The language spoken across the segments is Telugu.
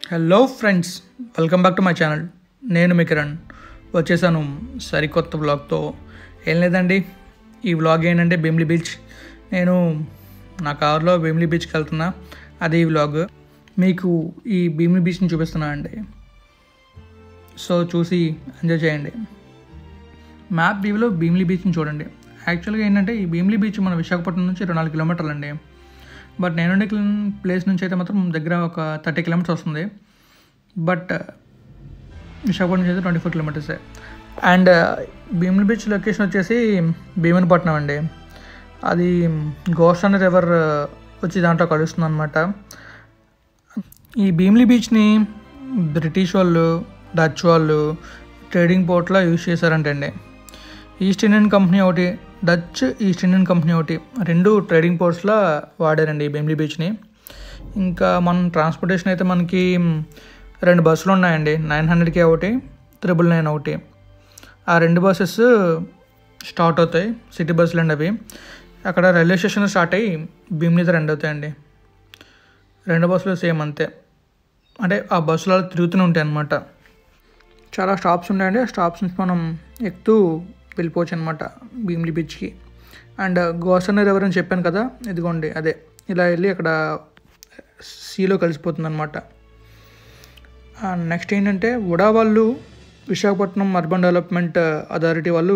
Hello friends, welcome back to my channel. నేను మీ కిరణ్ వచ్చేసాను సరికొత్త వ్లాగ్తో. ఏం లేదండి, ఈ వ్లాగ్ ఏంటంటే భీమిలి బీచ్. నేను నా కార్లో భీమిలి బీచ్కి వెళ్తున్నా, అదే ఈ వ్లాగ్. మీకు ఈ భీమిలి బీచ్ని చూపిస్తున్నా అండి, సో చూసి ఎంజాయ్ చేయండి. మ్యాప్ వ్యూలో భీమిలి బీచ్ని చూడండి. యాక్చువల్గా ఏంటంటే ఈ భీమిలి బీచ్ మన విశాఖపట్నం నుంచి 24 కిలోమీటర్లు అండి. బట్ నేనుండే ప్లేస్ నుంచి అయితే మాత్రం దగ్గర ఒక 30 కిలోమీటర్స్ వస్తుంది. బట్ విశాఖపట్నం నుంచి అయితే 24 కిలోమీటర్సే. అండ్ భీమిలి బీచ్ లొకేషన్ వచ్చేసి భీమునిపట్నం అండి. అది గోదావరి రివర్ వచ్చి దాంట్లో కలుస్తుంది అనమాట. ఈ భీమిలి బీచ్ని బ్రిటిష్ వాళ్ళు, డచ్ వాళ్ళు ట్రేడింగ్ పోర్ట్లో యూజ్ చేశారంటండి. ఈస్ట్ ఇండియన్ కంపెనీ ఒకటి, డచ్ ఈస్ట్ ఇండియన్ కంపెనీ ఒకటి, రెండు ట్రేడింగ్ పోర్ట్స్లో వాడారండి ఈ భీమిలి బీచ్ని. ఇంకా మన ట్రాన్స్పోర్టేషన్ అయితే మనకి 2 బస్సులు ఉన్నాయండి. 900K ఒకటి, 999 ఒకటి. ఆ 2 బస్సెస్ స్టార్ట్ అవుతాయి, సిటీ బస్సులు అండి అవి. అక్కడ రైల్వే స్టేషన్ స్టార్ట్ అయ్యి భీమిలి దగ్గర ఎండ్ అవుతాయండి. 2 బస్సులు సేమ్ అంతే, అంటే ఆ బస్సులు తిరుగుతూనే ఉంటాయి అన్నమాట. చాలా స్టాప్స్ ఉంటాయండి. ఆ స్టాప్స్ నుంచి మనం ఎక్కుతూ వెళ్ళిపోవచ్చు అనమాట భీమిలి బీచ్కి. అండ్ గోదావరి రివర్ అని చెప్పాను కదా, ఇదిగోండి అదే. ఇలా వెళ్ళి అక్కడ సీలో కలిసిపోతుంది అనమాట. నెక్స్ట్ ఏంటంటే ఉడా వాళ్ళు, విశాఖపట్నం అర్బన్ డెవలప్మెంట్ అథారిటీ వాళ్ళు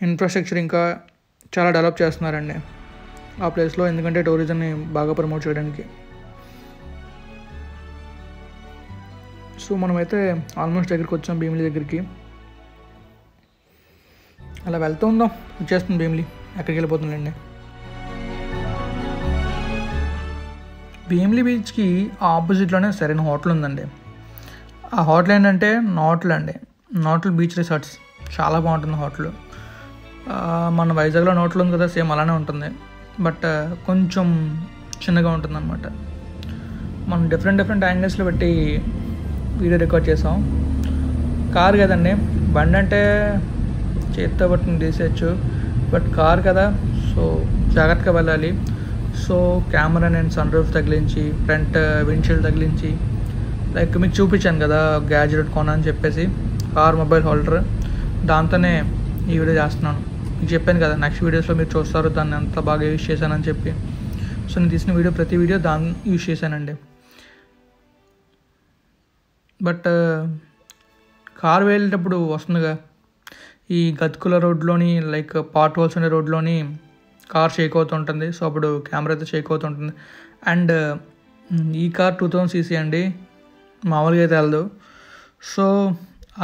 ఇన్ఫ్రాస్ట్రక్చర్ ఇంకా చాలా డెవలప్ చేస్తున్నారండి ఆ ప్లేస్లో, ఎందుకంటే టూరిజంని బాగా ప్రమోట్ చేయడానికి. సో మనమైతే ఆల్మోస్ట్ దగ్గరికి వచ్చాం భీమిలి దగ్గరికి. అలా వెళ్తూ ఉందాం, వచ్చేస్తుంది భీమిలి. ఎక్కడికి వెళ్ళిపోతుందండి. భీమిలి బీచ్కి ఆపోజిట్లోనే సరైన హోటల్ ఉందండి. ఆ హోటల్ ఏంటంటే నోటల్ అండి, నోటల్ బీచ్ రిసార్ట్స్. చాలా బాగుంటుంది హోటల్. మన వైజాగ్లో నోటల్ ఉంది కదా, సేమ్ అలానే ఉంటుంది. బట్ కొంచెం చిన్నగా ఉంటుంది అనమాట. మనం డిఫరెంట్ యాంగిల్స్లో పెట్టి వీడియో రికార్డ్ చేసాం. కార్ కదండి, బండి అంటే చేత్తో పట్టుకుని తీసేయచ్చు, బట్ కార్ కదా, సో జాగ్రత్తగా వెళ్ళాలి. సో కెమెరా నేను సన్ రూఫ్ తగిలించి, ఫ్రంట్ విండ్షీల్డ్ తగిలించి, లైక్ మీకు చూపించాను కదా గ్యాడ్జెట్ కొనా అని చెప్పేసి, కార్ మొబైల్ హోల్డర్, దాంతోనే ఈ వీడియో చేస్తున్నాను. మీకు చెప్పాను కదా నెక్స్ట్ వీడియోస్లో మీరు చూస్తారు దాన్ని ఎంత బాగా యూజ్ చేశానని చెప్పి. సో నేను తీసిన వీడియో ప్రతి వీడియో దాన్ని యూజ్ చేశానండి. బట్ కార్ వెళ్ళేటప్పుడు వస్తుందిగా ఈ గతుకుల రోడ్లోని, లైక్ పాట్ హోల్స్ ఉండే రోడ్లోని కార్ షేక్ అవుతుంటుంది. సో అప్పుడు కెమెరా అయితే షేక్ అవుతుంటుంది. అండ్ ఈ కార్ 2000cc అండి, మామూలుగా అయితే వెళ్ళదు. సో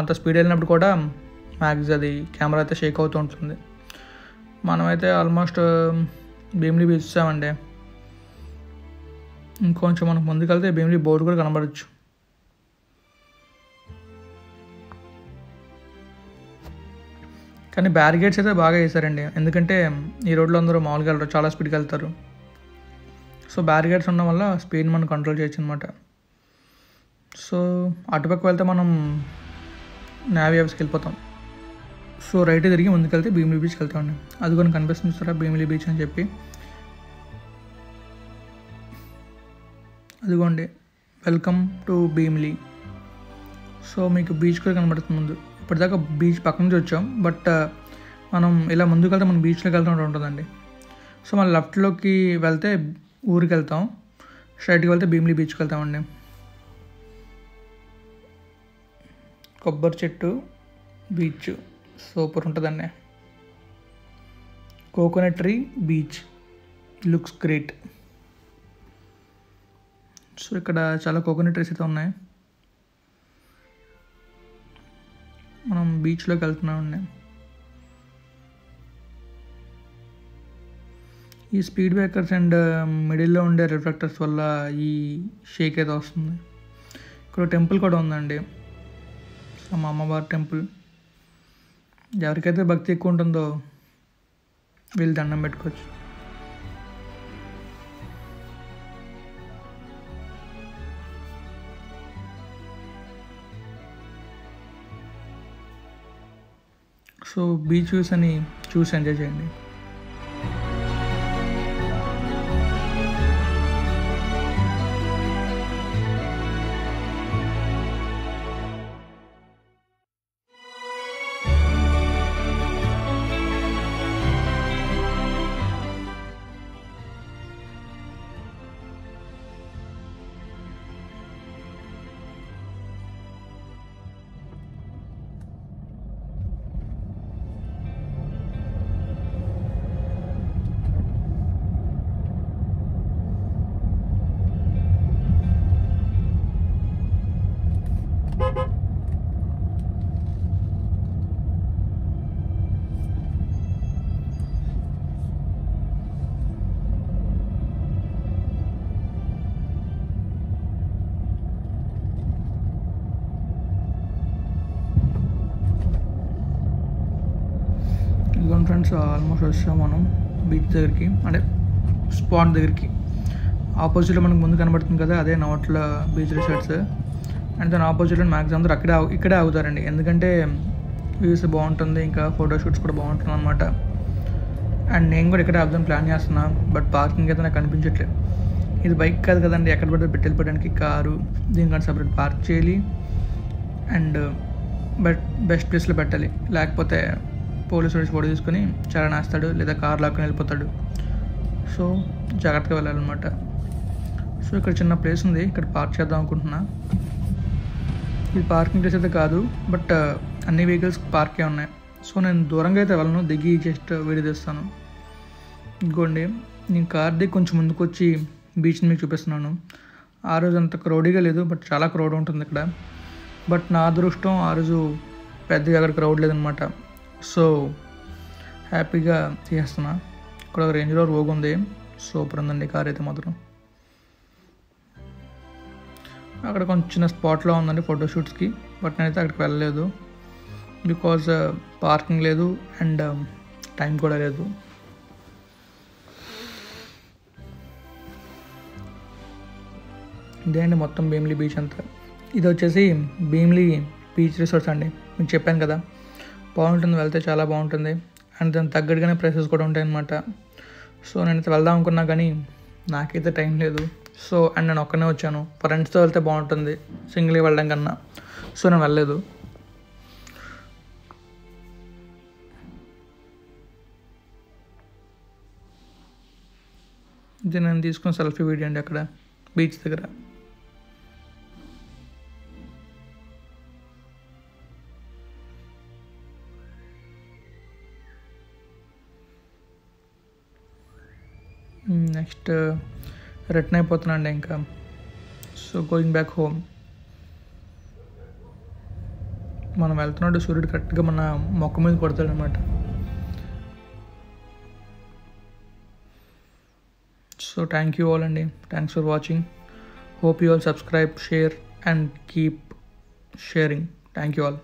అంత స్పీడ్ వెళ్ళినప్పుడు కూడా మ్యాక్స్ అది కెమెరా అయితే షేక్ అవుతూ ఉంటుంది. మనమైతే ఆల్మోస్ట్ భీమిలి బీచ్ వచ్చామండి. ఇంకొంచెం మనం ముందుకెళ్తే భీమిలి బోర్డు కూడా కనబడచ్చు. కానీ బ్యారిగేడ్స్ అయితే బాగా వేసారండి, ఎందుకంటే ఈ రోడ్లో అందరూ మామూలుగా వెళ్ళరు, చాలా స్పీడ్కి వెళ్తారు. సో బ్యారిగేడ్స్ ఉండడం వల్ల స్పీడ్ మనం కంట్రోల్ చేయొచ్చు అనమాట. సో అటుపక్క వెళ్తే మనం నేవీ ఆఫీస్కి వెళ్ళిపోతాం. సో రైట్ తిరిగి ముందుకెళ్తే భీమిలి బీచ్కి వెళ్తామండి. అది కూడా కనిపిస్తుంది సార్, భీమిలి బీచ్ అని చెప్పి. అదిగోండి, వెల్కమ్ టు భీమిలి. సో మీకు బీచ్ కూడా కనబడుతుంది ముందు. ఇప్పటిదాకా బీచ్ పక్క నుంచి వచ్చాం, బట్ మనం ఇలా ముందుకు వెళ్తే మనం బీచ్లోకి వెళ్తూ ఉంటుందండి. సో మనం లెఫ్ట్లోకి వెళ్తే ఊరికి వెళ్తాం, స్ట్రైట్కి వెళ్తే భీమిలి బీచ్కి వెళ్తామండి. కొబ్బరి చెట్టు బీచ్ సూపర్ ఉంటుందండి. Coconut tree beach looks great. So ఇక్కడ చాలా కోకోనట్ ట్రీస్ అయితే ఉన్నాయి. మనం బీచ్లోకి వెళ్తున్నామండి. ఈ స్పీడ్ బ్రేకర్స్ అండ్ మిడిల్లో ఉండే రిఫ్లెక్టర్స్ వల్ల ఈ షేక్ అయితే వస్తుంది. ఇక్కడ టెంపుల్ కూడా ఉందండి, మా అమ్మవారి టెంపుల్. ఎవరికైతే భక్తి ఎక్కువ ఉంటుందో వీళ్ళు దండం పెట్టుకోవచ్చు. సో బీచ్ వ్యూస్ అని చూసి ఎంజాయ్ చేయండి. ఇదిగోండి ఫ్రెండ్స్, ఆల్మోస్ట్ వచ్చాం మనం బీచ్ దగ్గరికి, అంటే స్పాట్ దగ్గరికి. ఆపోజిట్లో మనకు ముందు కనబడుతుంది కదా, అదే నోట్ల బీచ్ రిసార్ట్స్. అండ్ దాని ఆపోజిట్లో మ్యాక్సిమం అందరూ ఇక్కడే ఆగుతారండి, ఎందుకంటే వ్యూస్ బాగుంటుంది, ఇంకా ఫోటోషూట్స్ కూడా బాగుంటుంది అనమాట. అండ్ నేను కూడా ఇక్కడే ఆపుదాం ప్లాన్ చేస్తున్నా, బట్ పార్కింగ్ అయితే నాకు కనిపించట్లేదు. ఇది బైక్ కాదు కదండి, ఎక్కడ పడితే పెట్టడానికి కారు, దీనికంటే సపరేట్ పార్క్ చేయాలి అండ్ బెస్ట్ ప్లేస్లో పెట్టాలి. లేకపోతే పోలీసు వచ్చి ఫోటో తీసుకొని చాలా నేస్తాడు, లేదా కార్ లాక్కొని వెళ్ళిపోతాడు. సో జాగ్రత్తగా వెళ్ళాలన్నమాట. సో ఇక్కడ చిన్న ప్లేస్ ఉంది, ఇక్కడ పార్క్ చేద్దాం అనుకుంటున్నా. ఇది పార్కింగ్ ప్లేస్ అయితే కాదు, బట్ అన్ని వెహికల్స్ పార్కే ఉన్నాయి. సో నేను దూరంగా అయితే వెళ్ళను, దిగి జస్ట్ వీడియో తీస్తాను. ఇంకోండి, నేను కార్ దిగి కొంచెం ముందుకు వచ్చి బీచ్ని మీకు చూపిస్తున్నాను. ఆ రోజు అంత క్రౌడీగా లేదు, బట్ చాలా క్రౌడ్ ఉంటుంది ఇక్కడ. బట్ నా అదృష్టం ఆ రోజు పెద్దగా అక్కడ క్రౌడ్ లేదనమాట. సో హ్యాపీగా తీసేస్తున్నా. ఇక్కడ ఒక రేంజ్ రోవర్ ఓగ్ ఉంది, సూపర్ ఉందండి కార్ అయితే మాత్రం. అక్కడ కొంచెం చిన్న స్పాట్లో ఉందండి ఫోటోషూట్స్కి, బట్ నేనైతే అక్కడికి వెళ్ళలేదు, బికాజ్ పార్కింగ్ లేదు అండ్ టైం కూడా లేదు. ఇదే అండి మొత్తం భీమిలీ బీచ్ అంతా. ఇది వచ్చేసి భీమిలీ బీచ్ రిసార్ట్స్ అండి, మీకు చెప్పాను కదా, బాగుంటుంది, వెళ్తే చాలా బాగుంటుంది. అండ్ దానికి తగ్గట్టుగానే ప్రైసెస్ కూడా ఉంటాయి అన్నమాట. సో నేనైతే వెళ్దాం అనుకున్నా కానీ నాకైతే టైం లేదు. సో అండ్ నేను ఒక్కనే వచ్చాను, ఫ్రెండ్స్తో వెళ్తే బాగుంటుంది సింగిల్గా వెళ్ళడం కన్నా. సో నేను వెళ్ళలేదు. ఇది నేను తీసుకున్న సెల్ఫీ వీడియో అండి అక్కడ బీచ్ దగ్గర. నెక్స్ట్ రిటర్న్ అయిపోతున్నాండి ఇంకా. So going back home. మనం వెళ్తున్నాడు, సూర్యుడు కరెక్ట్గా మన మొక్క మీద కొడతాడు అనమాట. సో థ్యాంక్ యూ ఆల్ అండి, thanks for watching. Hope you all subscribe, share and keep sharing. Thank you all.